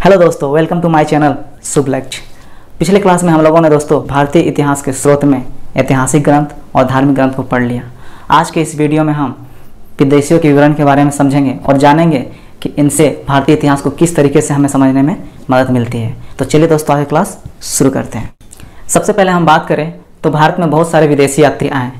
Hello दोस्तों, welcome to my channel शुभ लक्ष्य। पिछले क्लास में हम लोगों ने दोस्तों भारतीय इतिहास के स्रोत में ऐतिहासिक ग्रंथ और धार्मिक ग्रंथ को पढ़ लिया। आज के इस वीडियो में हम विदेशियों के विवरण के बारे में समझेंगे और जानेंगे कि इनसे भारतीय इतिहास को किस तरीके से हमें समझने में मदद मिलती है। तो चलिए दोस्तों, आज क्लास शुरू करते हैं। सबसे पहले हम बात करें तो भारत में बहुत सारे विदेशी यात्री आए।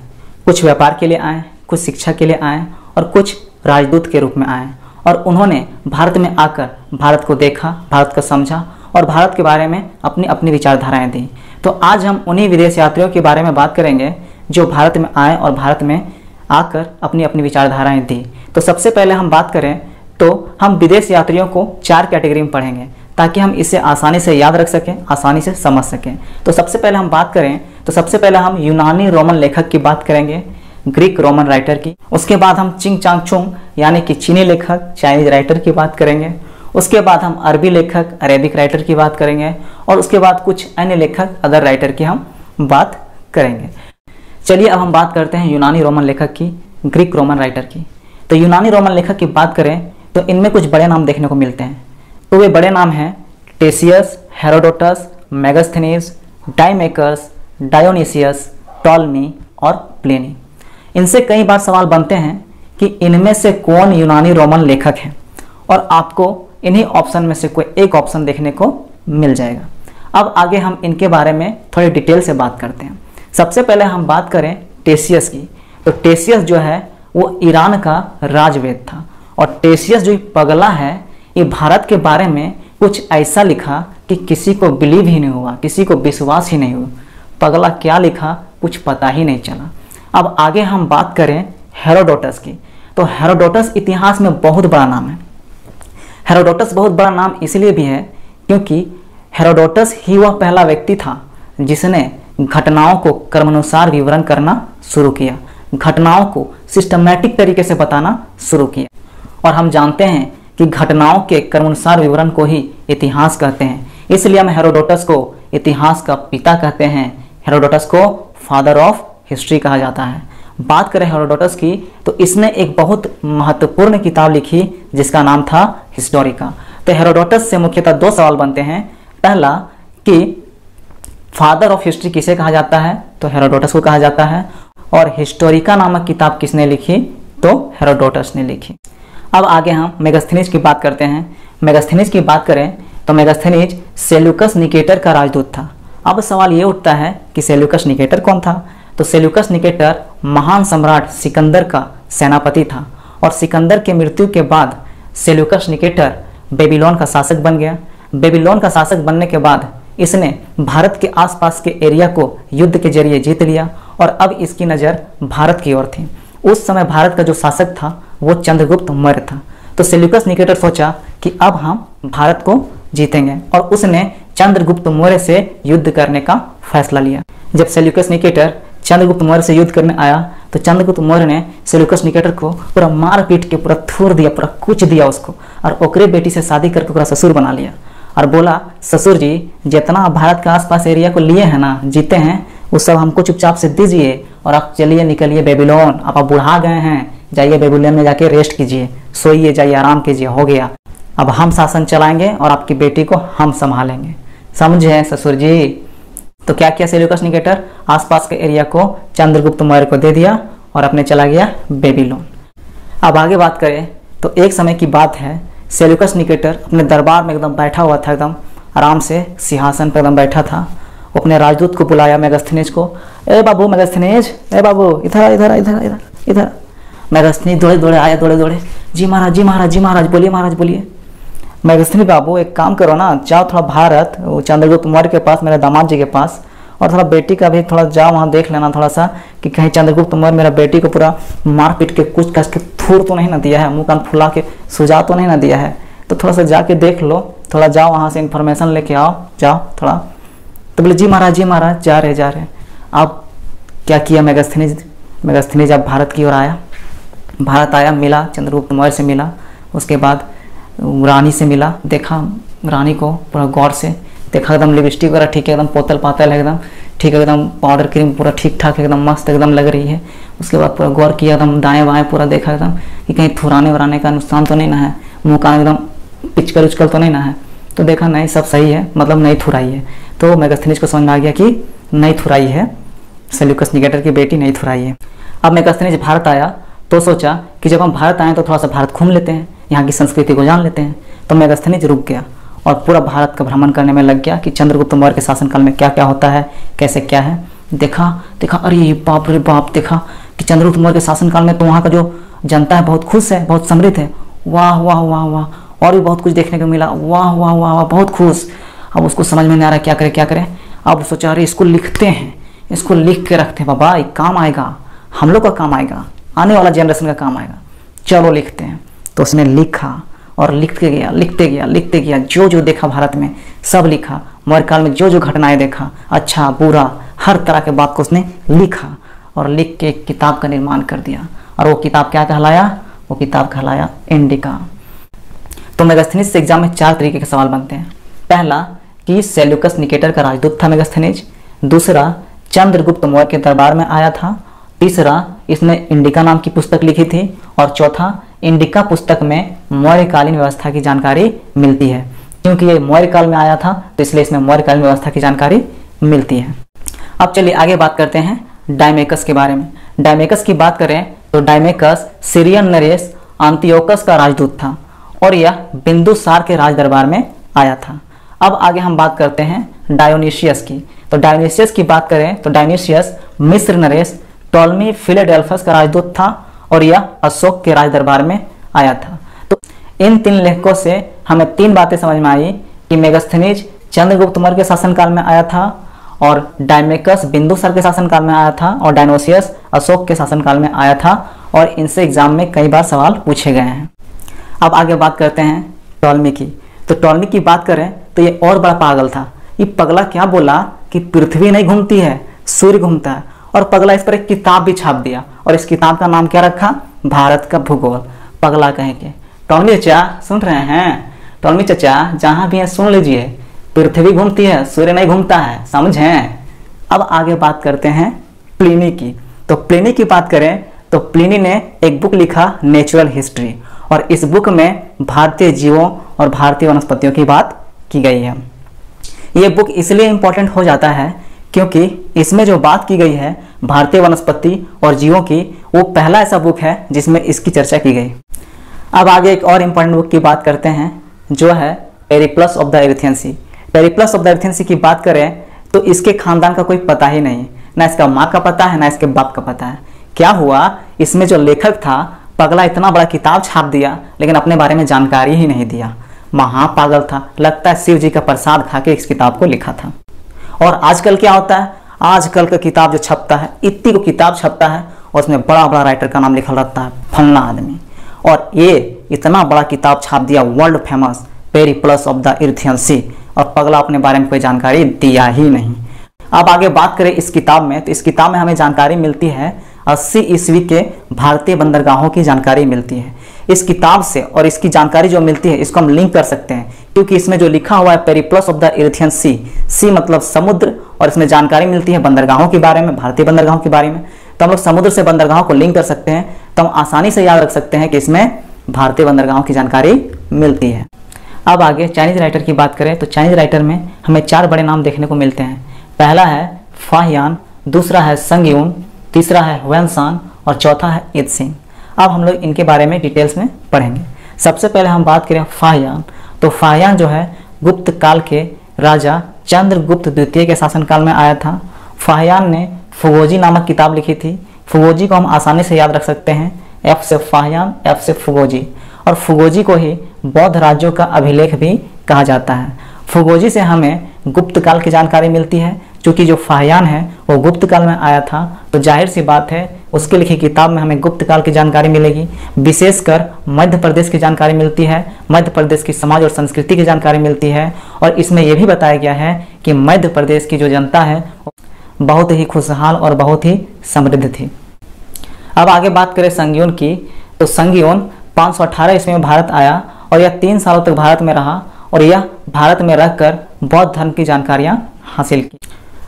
कुछ व्यापार के लिए आए, कुछ शिक्षा के लिए आए और कुछ राजदूत के रूप में आए और उन्होंने भारत में आकर भारत को देखा, भारत को समझा और भारत के बारे में अपनी अपनी विचारधाराएं दी। तो आज हम उन्हीं विदेश यात्रियों के बारे में बात करेंगे जो भारत में आए और भारत में आकर अपनी अपनी विचारधाराएं दी। तो सबसे पहले हम बात करें तो हम विदेश यात्रियों को 4 कैटेगरी में पढ़ेंगे ताकि हम इसे आसानी से याद रख सकें, आसानी से समझ सकें। तो सबसे पहले हम बात करें तो सबसे पहले हम यूनानी रोमन लेखक की बात करेंगे, ग्रीक रोमन राइटर की। उसके बाद हम चिंग चांग चुंग यानी कि चीनी लेखक, चाइनीज राइटर की बात करेंगे। उसके बाद हम अरबी लेखक, अरेबिक राइटर की बात करेंगे और उसके बाद कुछ अन्य लेखक, अदर राइटर की हम बात करेंगे। चलिए अब हम बात करते हैं यूनानी रोमन लेखक की, ग्रीक रोमन राइटर की। तो यूनानी रोमन लेखक की बात करें तो इनमें कुछ बड़े नाम देखने को मिलते हैं। तो वे बड़े नाम हैं टेसियस, हेरोडोटस, मेगास्थनीज, डाइमेकस, डायोनिसियस, टॉलमी और प्लिनी। इनसे कई बार सवाल बनते हैं कि इनमें से कौन यूनानी रोमन लेखक है और आपको इन्हीं ऑप्शन में से कोई एक ऑप्शन देखने को मिल जाएगा। अब आगे हम इनके बारे में थोड़ी डिटेल से बात करते हैं। सबसे पहले हम बात करें टेसियस की। तो टेसियस जो है वो ईरान का राजवेद था और टेसियस जो पगला है ये भारत के बारे में कुछ ऐसा लिखा कि किसी को बिलीव ही नहीं हुआ, किसी को विश्वास ही नहीं हुआ। पगला क्या लिखा कुछ पता ही नहीं चला। अब आगे हम बात करें हेरोडोटस की। तो हेरोडोटस इतिहास में बहुत बड़ा नाम है। हेरोडोटस बहुत बड़ा नाम इसलिए भी है क्योंकि हेरोडोटस ही वह पहला व्यक्ति था जिसने घटनाओं को क्रमानुसार विवरण करना शुरू किया, घटनाओं को सिस्टमैटिक तरीके से बताना शुरू किया। और हम जानते हैं कि घटनाओं के क्रमानुसार विवरण को ही इतिहास कहते हैं, इसलिए हम हेरोडोटस को इतिहास का पिता कहते हैं। हेरोडोटस को फादर ऑफ हिस्ट्री कहा जाता है। बात करें हेरोडोटस की तो इसने एक बहुत महत्वपूर्ण किताब लिखी जिसका नाम था हिस्टोरिका। तो हेरोडोटस से मुख्यतः 2 सवाल बनते हैं। पहला कि फादर ऑफ हिस्ट्री किसे कहा जाता है, तो हेरोडोटस को कहा जाता है। और हिस्टोरिका नामक किताब किसने लिखी, तो हेरोडोटस ने लिखी। अब आगे हम मेगास्थनीज की बात करते हैं। मेगास्थनीज की बात करें तो मेगास्थनीज सेल्यूकस निकेटर का राजदूत था। अब सवाल ये उठता है कि सेल्यूकस निकेटर कौन था। तो सेल्यूकस निकेटर महान सम्राट सिकंदर का सेनापति था और सिकंदर के मृत्यु के बाद सेल्यूकस निकेटर बेबीलोन का शासक बन गया। बेबीलोन का शासक बनने के बाद इसने भारत के आसपास के एरिया को युद्ध के जरिए जीत लिया और अब इसकी नज़र भारत की ओर थी। उस समय भारत का जो शासक था वो चंद्रगुप्त मौर्य था। तो सेल्यूकस निकेटर सोचा कि अब हम भारत को जीतेंगे और उसने चंद्रगुप्त मौर्य से युद्ध करने का फैसला लिया। जब सेल्यूकस निकेटर चंद्रगुप्त मौर्य से युद्ध करने आया तो चंद्रगुप्त मौर्य ने सेल्यूकस निकेटर को पूरा मार पीट के पूरा थूर दिया, पूरा कुच दिया उसको और ओकरे बेटी से शादी करके पूरा ससुर बना लिया और बोला, ससुर जी जितना भारत के आसपास एरिया को लिए हैं ना, जीते हैं, वो सब हमको चुपचाप से दीजिए और आप चलिए निकलिए बेबीलोन। आप बुढ़ा गए हैं, जाइए बेबीलोन में जाके रेस्ट कीजिए, सोइए, जाइए आराम कीजिए, हो गया। अब हम शासन चलाएंगे और आपकी बेटी को हम संभालेंगे, समझे ससुर जी। तो क्या किया सेल्यूकस निकेटर, आसपास के एरिया को चंद्रगुप्त मौर्य को दे दिया और अपने चला गया बेबीलोन। अब आगे बात करें तो एक समय की बात है, सेल्यूकस निकेटर अपने दरबार में एकदम बैठा हुआ था, एकदम आराम से सिंहासन पर एकदम बैठा था। वो अपने राजदूत को बुलाया मेगास्थनीज को, ए बाबू मेगास्थनीज, ए बाबू इधर इधर इधर इधर इधर। मेगास्थनीज दौड़े दौड़े आया, दौड़े दौड़े, जी महाराज, जी महाराज, जी महाराज, बोलिए महाराज बोलिए। मेगास्थनीज बाबू एक काम करो ना, जाओ थोड़ा भारत, वो चंद्रगुप्त मौर्य के पास, मेरे दामाद जी के पास, और थोड़ा बेटी का भी थोड़ा जाओ वहाँ देख लेना थोड़ा सा कि कहीं चंद्रगुप्त मौर्य मेरा बेटी को पूरा मार पीट के कुछ कस के थूर तो नहीं ना दिया है, मुँह कान फुला के सुझा तो नहीं ना दिया है। तो थोड़ा सा जाके देख लो, थोड़ा जाओ वहाँ से इन्फॉर्मेशन लेके आओ, जाओ थोड़ा। तो बोले जी महाराज, जी महाराज, जा रहे जा रहे। अब क्या किया मेगास्थनीज, मेगास्थनीज अब भारत की ओर आया। भारत आया, मिला चंद्रगुप्त मौर्य से मिला, उसके बाद रानी से मिला, देखा रानी को पूरा गौर से देखा, एकदम लिपस्टिक वगैरह ठीक है, एकदम पोतल पातल है, एकदम ठीक है, एकदम पाउडर क्रीम पूरा ठीक ठाक एकदम मस्त एकदम लग रही है। उसके बाद पूरा गौर किया, एकदम दाएं बाएं पूरा देखा एकदम कि कहीं थुराने वराने का नुकसान तो नहीं ना है, मुँह कान एकदम पिचकल उचकल तो नहीं ना है। तो देखा नहीं सब सही है, मतलब नहीं थुराई है। तो मेगास्थनीज को समझ में आ गया कि नहीं थुराई है, सेल्यूकस निकेटर की बेटी नहीं थुराई है। अब मेगास्थनीज भारत आया तो सोचा कि जब हम भारत आए तो थोड़ा सा भारत घूम लेते हैं, यहाँ की संस्कृति को जान लेते हैं। तो मेगास्थनीज रुक गया और पूरा भारत का भ्रमण करने में लग गया कि चंद्रगुप्त मौर्य के शासनकाल में क्या क्या होता है, कैसे क्या है। देखा अरे बाप रे बाप, देखा कि चंद्रगुप्त मौर्य के शासनकाल में तो वहाँ का जो जनता है बहुत खुश है, बहुत समृद्ध है। वाह वाह वाह वाह, और भी बहुत कुछ देखने को मिला। वाह वाह वाह वाह, बहुत खुश। अब उसको समझ में नहीं आ रहा क्या करे। अब सोचा अरे इसको लिखते हैं, इसको लिख के रखते हैं, बाबा एक काम आएगा, हम लोग का काम आएगा, आने वाला जनरेशन का काम आएगा, चलो लिखते हैं। तो उसने लिखा और लिखते गया, जो जो देखा भारत में सब लिखा। मौर्य काल में जो जो घटनाएं देखा, अच्छा बुरा, हर तरह के बात को उसने लिखा और लिख के एक किताब का निर्माण कर दिया। और वो किताब क्या कहलाया? वो किताब कहलाया इंडिका। तो मेगास्थनीज से एग्जाम में 4 तरीके के सवाल बनते हैं। पहला कि सेल्यूकस निकेटर का राजदूत था मेगास्थनीज। दूसरा, चंद्रगुप्त मौर्य के दरबार में आया था। तीसरा, इसने इंडिका नाम की पुस्तक लिखी थी। और चौथा, इंडिका पुस्तक में मौर्यकालीन व्यवस्था की जानकारी मिलती है। क्योंकि ये मौर्य काल में आया था तो इसलिए इसमें मौर्यकालीन व्यवस्था की जानकारी मिलती है। अब चलिए आगे बात करते हैं डायमेकस के बारे में। डायमेकस की बात करें तो डायमेकस सीरियन नरेश अंतियोकस का राजदूत था और यह बिंदुसार के राज दरबार में आया था। अब आगे हम बात करते हैं डायोनिशियस की। तो डायोनिशियस की बात करें तो डायोनिशियस मिस्र नरेश टॉलमी फिलाडेल्फस का राजदूत था और यह अशोक के राज दरबार में आया था। तो इन 3 लेखकों से हमें 3 बातें समझ में आई कि मेगास्थनीज चंद्रगुप्त मौर्य के शासनकाल में आया था, और डायमेकस बिंदुसार के शासनकाल में आया था, और डायोनिशियस अशोक के शासनकाल में आया था। और इनसे एग्जाम में कई बार सवाल पूछे गए हैं। अब आगे बात करते हैं टॉलमी की। तो टॉलमी की बात करें तो ये और बड़ा पागल था। ये पगला क्या बोला कि पृथ्वी नहीं घूमती है, सूर्य घूमता है। और पगला इस पर एक किताब भी छाप दिया और इस किताब का नाम क्या रखा? भारत का भूगोल। पगला कहेंगे। टॉलमी चाचा सुन रहे हैं? टॉलमी चाचा जहां भी है सुन लीजिए, पृथ्वी घूमती है, सूर्य नहीं घूमता है, समझें। अब आगे बात करते हैं प्लिनी की। तो प्लिनी की बात करें तो प्लिनी ने एक बुक लिखा नेचुरल हिस्ट्री, और इस बुक में भारतीय जीवों और भारतीय वनस्पतियों की बात की गई है। ये बुक इसलिए इंपॉर्टेंट हो जाता है क्योंकि इसमें जो बात की गई है भारतीय वनस्पति और जीवों की, वो पहला ऐसा बुक है जिसमें इसकी चर्चा की गई। अब आगे एक और इम्पोर्टेंट बुक की बात करते हैं जो है Periplus of the Erythraean. Periplus of the Erythraean की बात करें तो इसके खानदान का कोई पता ही नहीं, ना इसका माँ का पता है ना इसके बाप का पता है। क्या हुआ, इसमें जो लेखक था पगला इतना बड़ा किताब छाप दिया लेकिन अपने बारे में जानकारी ही नहीं दिया। महापागल था, लगता है शिव जी का प्रसाद खा के इस किताब को लिखा था। और आजकल क्या होता है, आजकल का किताब जो छपता है, इतनी को किताब छपता है और उसमें बड़ा बड़ा राइटर का नाम लिखा रहता है, फलना आदमी। और ये इतना बड़ा किताब छाप दिया, world famous Periplus of the Erythraean sea, और पगला अपने बारे में कोई जानकारी दिया ही नहीं। अब आगे बात करें इस किताब में, तो इस किताब में हमें जानकारी मिलती है 80 ईस्वी के भारतीय बंदरगाहों की जानकारी मिलती है। इस किताब से और इसकी जानकारी जो मिलती है इसको हम लिंक कर सकते हैं क्योंकि इसमें जो लिखा हुआ है पेरिप्लस ऑफ द एरिथियन सी मतलब समुद्र, और इसमें जानकारी मिलती है बंदरगाहों के बारे में, भारतीय बंदरगाहों के बारे में। तो हम लोग समुद्र से बंदरगाहों को लिंक कर सकते हैं, तो हम आसानी से याद रख सकते हैं कि इसमें भारतीय बंदरगाहों की जानकारी मिलती है। अब आगे चाइनीज राइटर की बात करें तो चाइनीज राइटर में हमें 4 बड़े नाम देखने को मिलते हैं। पहला है फाहियान, दूसरा है संगयून, तीसरा है हुएनसांग और चौथा है इत्सिंग। अब हम लोग इनके बारे में डिटेल्स में पढ़ेंगे। सबसे पहले हम बात करें फाहियान, तो फाहियान जो है गुप्त काल के राजा चंद्रगुप्त द्वितीय के शासनकाल में आया था। फाहियान ने फुगोजी नामक किताब लिखी थी। फुगोजी को हम आसानी से याद रख सकते हैं, एफ से फाहियान, एफ से फुगोजी, और फुगोजी को ही बौद्ध राज्यों का अभिलेख भी कहा जाता है। फुगोजी से हमें गुप्त काल की जानकारी मिलती है, क्योंकि जो फाहियान है वो गुप्त काल में आया था, तो जाहिर सी बात है उसके लिखी किताब में हमें गुप्त काल की जानकारी मिलेगी। विशेषकर मध्य प्रदेश की जानकारी मिलती है, मध्य प्रदेश की समाज और संस्कृति की जानकारी मिलती है, और इसमें यह भी बताया गया है कि मध्य प्रदेश की जो जनता है बहुत ही खुशहाल और बहुत ही समृद्ध थी। अब आगे बात करें संगयून की, तो संगयून 518 ईस्वी में भारत आया और यह 3 सालों तक भारत में रहा, और यह भारत में रहकर बौद्ध धर्म की जानकारियां हासिल की।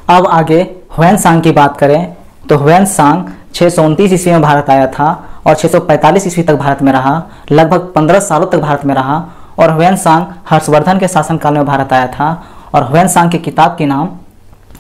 अब आगे हुएनसांग की बात करें तो हुएनसांग 629 ईस्वी में भारत आया था और 645 ईस्वी तक भारत में रहा, लगभग 15 सालों तक भारत में रहा, और ह्वेनसांग हर्षवर्धन के शासनकाल में भारत आया था। और ह्वेनसांग की किताब के नाम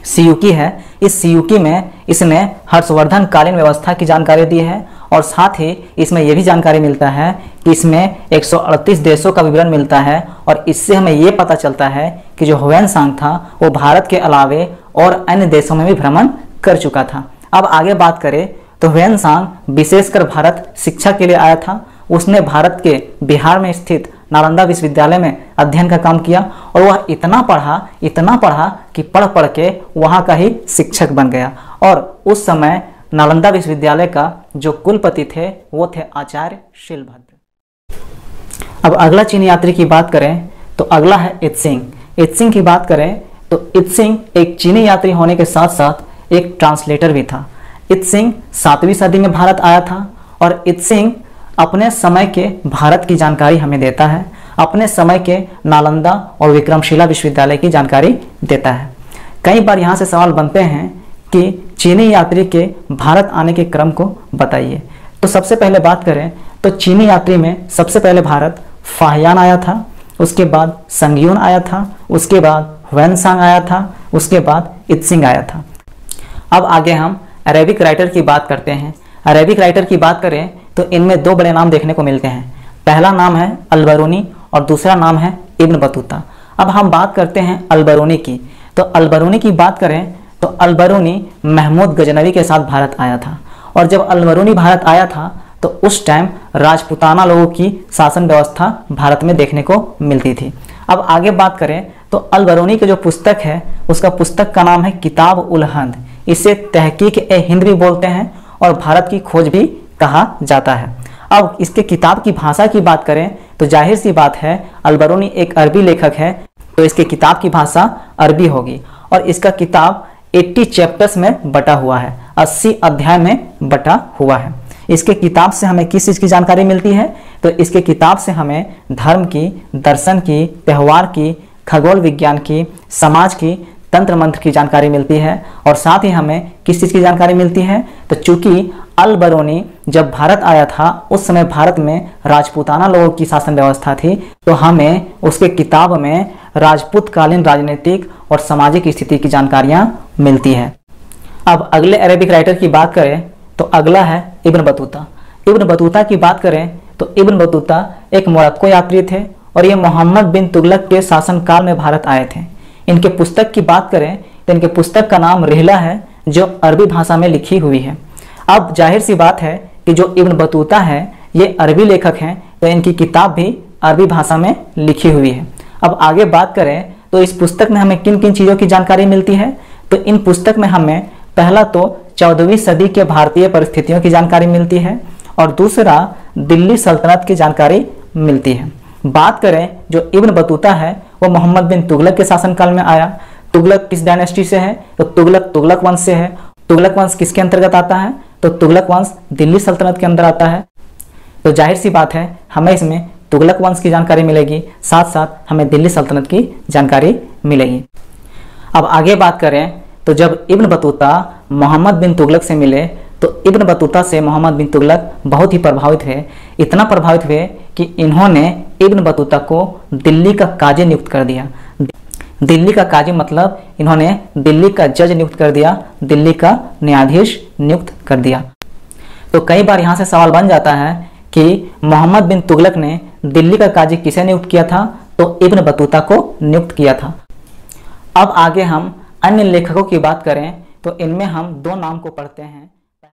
सियूकी है। इस सियूकी में इसने हर्षवर्धन कालीन व्यवस्था की जानकारी दी है और साथ ही इसमें यह भी जानकारी मिलता है कि इसमें 138 देशों का विवरण मिलता है और इससे हमें ये पता चलता है कि जो ह्वेनसांग था वो भारत के अलावे और अन्य देशों में भी भ्रमण कर चुका था। अब आगे बात करें तो ह्वेनसांग विशेषकर भारत शिक्षा के लिए आया था। उसने भारत के बिहार में स्थित नालंदा विश्वविद्यालय में अध्ययन का काम किया और वह इतना पढ़ा कि पढ़ के वहाँ का ही शिक्षक बन गया। और उस समय नालंदा विश्वविद्यालय का जो कुलपति थे वो थे आचार्य शीलभद्र। अब अगला चीनी यात्री की बात करें तो अगला है इत्सिंग। इत्सिंग की बात करें तो इत्सिंग एक चीनी यात्री होने के साथ साथ एक ट्रांसलेटर भी था। इत्सिंग 7वीं सदी में भारत आया था और इत्सिंग अपने समय के भारत की जानकारी हमें देता है, अपने समय के नालंदा और विक्रमशिला विश्वविद्यालय की जानकारी देता है। कई बार यहाँ से सवाल बनते हैं कि चीनी यात्री के भारत आने के क्रम को बताइए। तो सबसे पहले बात करें तो चीनी यात्री में सबसे पहले भारत फाहियान आया था, उसके बाद संगयून आया था, उसके बाद ह्वेनसांग आया था, उसके बाद इत्सिंग आया था। अब आगे हम अरेबिक राइटर की बात करते हैं। अरेबिक राइटर की बात करें तो इनमें 2 बड़े नाम देखने को मिलते हैं। पहला नाम है अल-बरूनी और दूसरा नाम है इब्न बतूता। अब हम बात करते हैं अल-बरूनी की। तो अल-बरूनी की बात करें तो अल-बरूनी महमूद गजनवी के साथ भारत आया था और जब अल-बरूनी भारत आया था तो उस टाइम राजपूताना लोगों की शासन व्यवस्था भारत में देखने को मिलती थी। अब आगे बात करें तो अल-बरूनी की जो पुस्तक है उसका पुस्तक का नाम है किताब उल हिंद। इसे तहकीक-ए-हिंद भी बोलते हैं और भारत की खोज भी कहा जाता है। अब इसके किताब की भाषा की बात करें तो जाहिर सी बात है अल-बरूनी एक अरबी लेखक है तो इसके किताब की भाषा अरबी होगी और इसका किताब 80 चैप्टर्स में बटा हुआ है, 80 अध्याय में बटा हुआ है। इसके किताब से हमें किस चीज़ की जानकारी मिलती है तो इसके किताब से हमें धर्म की, दर्शन की, त्यौहार की, खगोल विज्ञान की, समाज की, तंत्र मंत्र की जानकारी मिलती है और साथ ही हमें किस चीज़ की जानकारी मिलती है तो चूंकि अल-बरूनी जब भारत आया था उस समय भारत में राजपूताना लोगों की शासन व्यवस्था थी तो हमें उसके किताब में राजपूत कालीन राजनीतिक और सामाजिक स्थिति की जानकारियाँ मिलती है। अब अगले अरेबिक राइटर की बात करें तो अगला है इब्न बतूता। इब्न बतूता की बात करें तो इब्न बतूता एक मोरक्को यात्री थे और ये मोहम्मद बिन तुगलक के शासनकाल में भारत आए थे। इनके पुस्तक की बात करें तो इनके पुस्तक का नाम रिहला है जो अरबी भाषा में लिखी हुई है। अब जाहिर सी बात है कि जो इब्न बतूता है ये अरबी लेखक हैं तो इनकी किताब भी अरबी भाषा में लिखी हुई है। अब आगे बात करें तो इस पुस्तक में हमें किन किन चीज़ों की जानकारी मिलती है तो इन पुस्तक में हमें पहला तो 14वीं सदी के भारतीय परिस्थितियों की जानकारी मिलती है और दूसरा दिल्ली सल्तनत की जानकारी मिलती है। बात करें जो इब्न बतूता है वो मोहम्मद बिन तुगलक के शासनकाल में आया। तुगलक किस डायनेस्टी से है तो तुगलक वंश से है। तुगलक वंश किसके अंतर्गत आता है तो तुगलक वंश दिल्ली सल्तनत के अंदर आता है। तो जाहिर सी बात है हमें इसमें तुगलक वंश की जानकारी मिलेगी, साथ साथ हमें दिल्ली सल्तनत की जानकारी मिलेगी। अब आगे बात करें तो जब इब्न बतूता मोहम्मद बिन तुगलक से मिले तो इब्न बतूता से मोहम्मद बिन तुगलक बहुत ही प्रभावित हुए। इतना प्रभावित हुए कि इन्होंने इब्न बतूता को दिल्ली का काजी नियुक्त कर दिया। दिल्ली का काजी मतलब इन्होंने दिल्ली का जज नियुक्त कर दिया, दिल्ली का न्यायाधीश नियुक्त कर दिया। तो कई बार यहाँ से सवाल बन जाता है कि मोहम्मद बिन तुगलक ने दिल्ली का काजी किसे नियुक्त किया था तो इब्न बतूता को नियुक्त किया था। अब आगे हम अन्य लेखकों की बात करें तो इनमें हम 2 नाम को पढ़ते हैं।